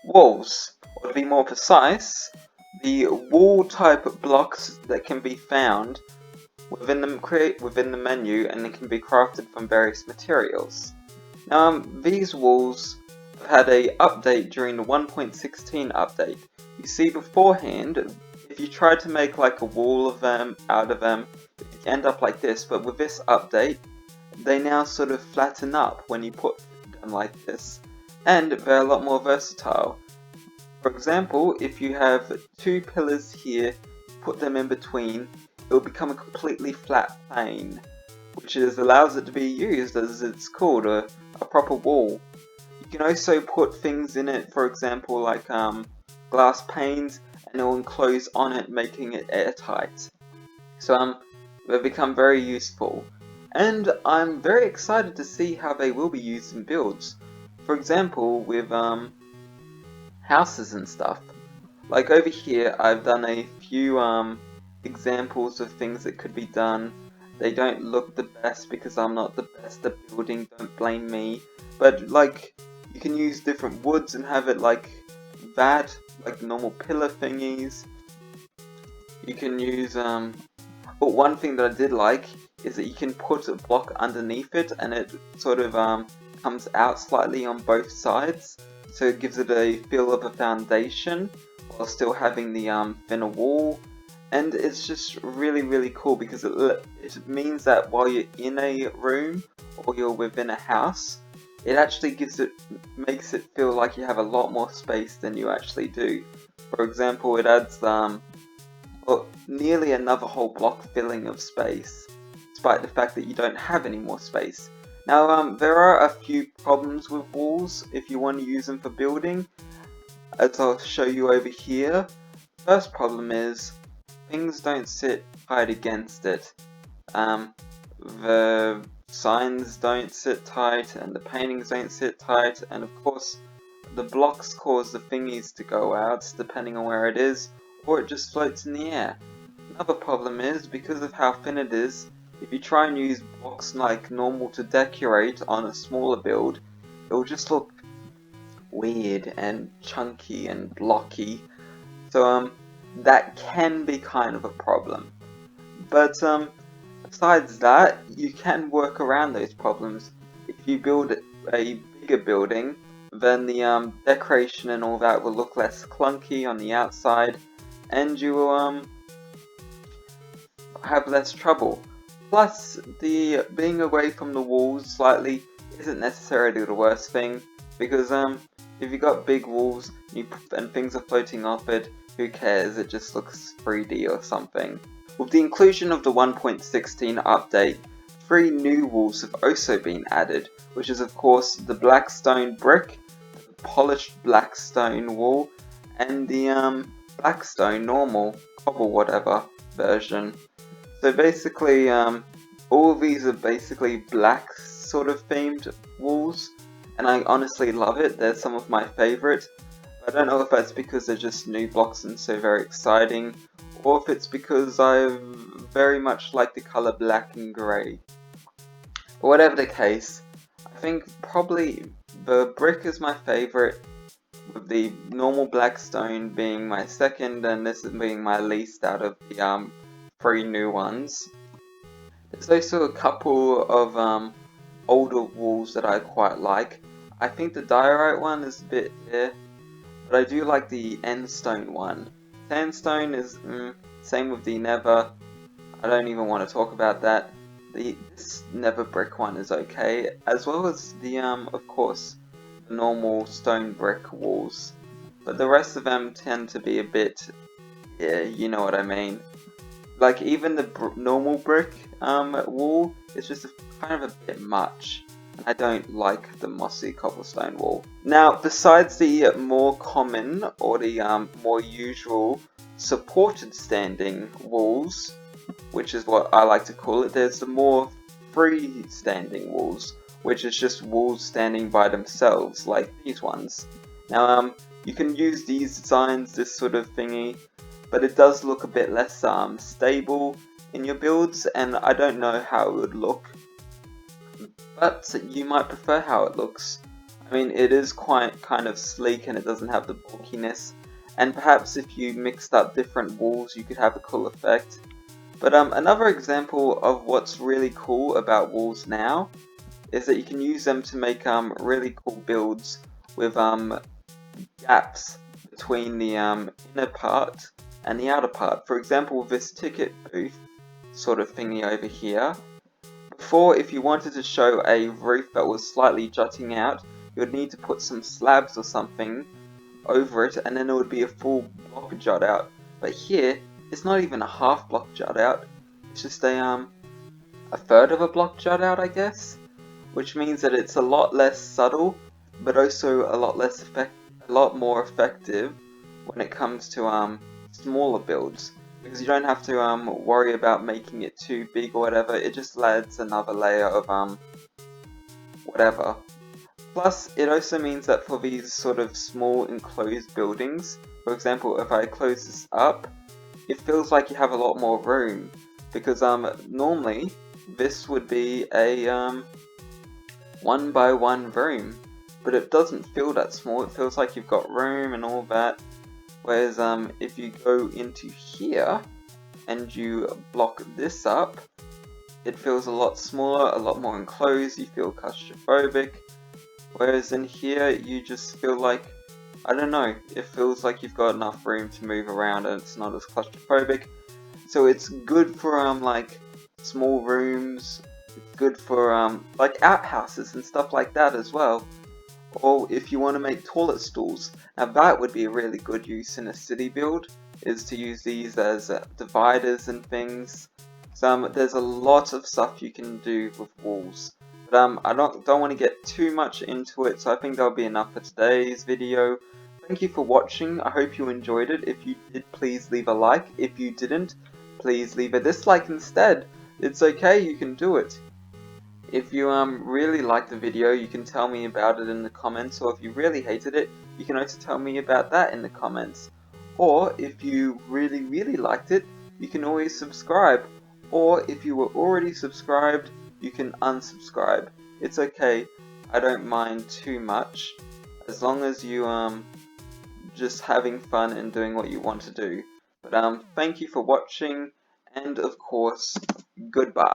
Walls, or to be more precise, the wall type blocks that can be found within the menu, and they can be crafted from various materials. Now, these walls have had a update during the 1.16 update. You see, beforehand, if you tried to make like a wall of them out of them, you end up like this. But with this update, they now sort of flatten up when you put them like this, and they're a lot more versatile. For example, if you have two pillars here, put them in between, it will become a completely flat plane, which allows it to be used as it's called a proper wall. You can also put things in it, for example, like glass panes, and it will enclose on it, making it airtight. So they've become very useful, and I'm very excited to see how they will be used in builds. For example, with houses and stuff. Like over here, I've done a few examples of things that could be done. They don't look the best because I'm not the best at building, don't blame me. But like, you can use different woods and have it like that, like normal pillar thingies. You can use but one thing that I did like is that you can put a block underneath it, and it sort of comes out slightly on both sides, so it gives it a feel of a foundation while still having the thinner wall. And it's just really cool because it means that while you're in a room or you're within a house, it actually makes it feel like you have a lot more space than you actually do. For example, it adds nearly another whole block filling of space, despite the fact that you don't have any more space. Now, there are a few problems with walls if you want to use them for building, as I'll show you over here. First problem is, things don't sit tight against it. The signs don't sit tight, and the paintings don't sit tight, and of course, the blocks cause the thingies to go out, depending on where it is, or it just floats in the air. Another problem is, because of how thin it is, if you try and use blocks like normal to decorate on a smaller build, it will just look weird and chunky and blocky. So that can be kind of a problem. But besides that, you can work around those problems. If you build a bigger building, then the decoration and all that will look less clunky on the outside, and you will have less trouble. Plus, the being away from the walls slightly isn't necessarily the worst thing, because if you got big walls and things are floating off it, who cares, it just looks 3D or something. With the inclusion of the 1.16 update, 3 new walls have also been added, which is of course the black stone brick, the polished black stone wall, and the black stone normal, cobble whatever version. So basically, all of these are basically black sort of themed walls, and I honestly love it. They're some of my favourite. I don't know if that's because they're just new blocks and so very exciting, or if it's because I very much like the colour black and grey. But whatever the case, I think probably the brick is my favourite, with the normal black stone being my second, and this being my least out of the 3 new ones. There's also a couple of older walls that I quite like. I think the diorite one is a bit but I do like the endstone one. Sandstone is same with the nether. I don't even want to talk about that. This nether brick one is okay, as well as the of course the normal stone brick walls. But the rest of them tend to be a bit, yeah, you know what I mean. Like even the normal brick wall is just kind of a bit much. I don't like the mossy cobblestone wall. Now, besides the more common or the more usual supported standing walls, which is what I like to call it, there's the more freestanding walls, which is just walls standing by themselves, like these ones. Now, you can use these designs, this sort of thingy, but it does look a bit less stable in your builds, and I don't know how it would look. But you might prefer how it looks. I mean, it is quite kind of sleek and it doesn't have the bulkiness. And perhaps if you mixed up different walls, you could have a cool effect. But another example of what's really cool about walls now is that you can use them to make really cool builds with gaps between the inner part and the outer part. For example, this ticket booth sort of thingy over here. Before, if you wanted to show a roof that was slightly jutting out, you would need to put some slabs or something over it, and then it would be a full block jut out. But here, it's not even a half block jut out. It's just a third of a block jut out, I guess, which means that it's a lot less subtle, but also a lot more effective when it comes to smaller builds, because you don't have to worry about making it too big or whatever. It just adds another layer of whatever. Plus, it also means that for these sort of small enclosed buildings, for example, if I close this up, it feels like you have a lot more room, because normally this would be a 1x1 room, but it doesn't feel that small. It feels like you've got room and all that. Whereas if you go into here and you block this up, it feels a lot smaller, a lot more enclosed. You feel claustrophobic. Whereas in here, you just feel like, I don't know, it feels like you've got enough room to move around and it's not as claustrophobic. So it's good for like small rooms. It's good for like outhouses and stuff like that as well. Or if you want to make toilet stools. Now that would be a really good use in a city build, is to use these as dividers and things. So there's a lot of stuff you can do with walls. But I don't want to get too much into it, so I think that'll be enough for today's video. Thank you for watching. I hope you enjoyed it. If you did, please leave a like. If you didn't, please leave a dislike instead. It's okay, you can do it. If you really liked the video, you can tell me about it in the comments, or if you really hated it, you can also tell me about that in the comments. Or if you really liked it, you can always subscribe. Or if you were already subscribed, you can unsubscribe. It's okay, I don't mind too much, as long as you just having fun and doing what you want to do. But thank you for watching, and of course, goodbye.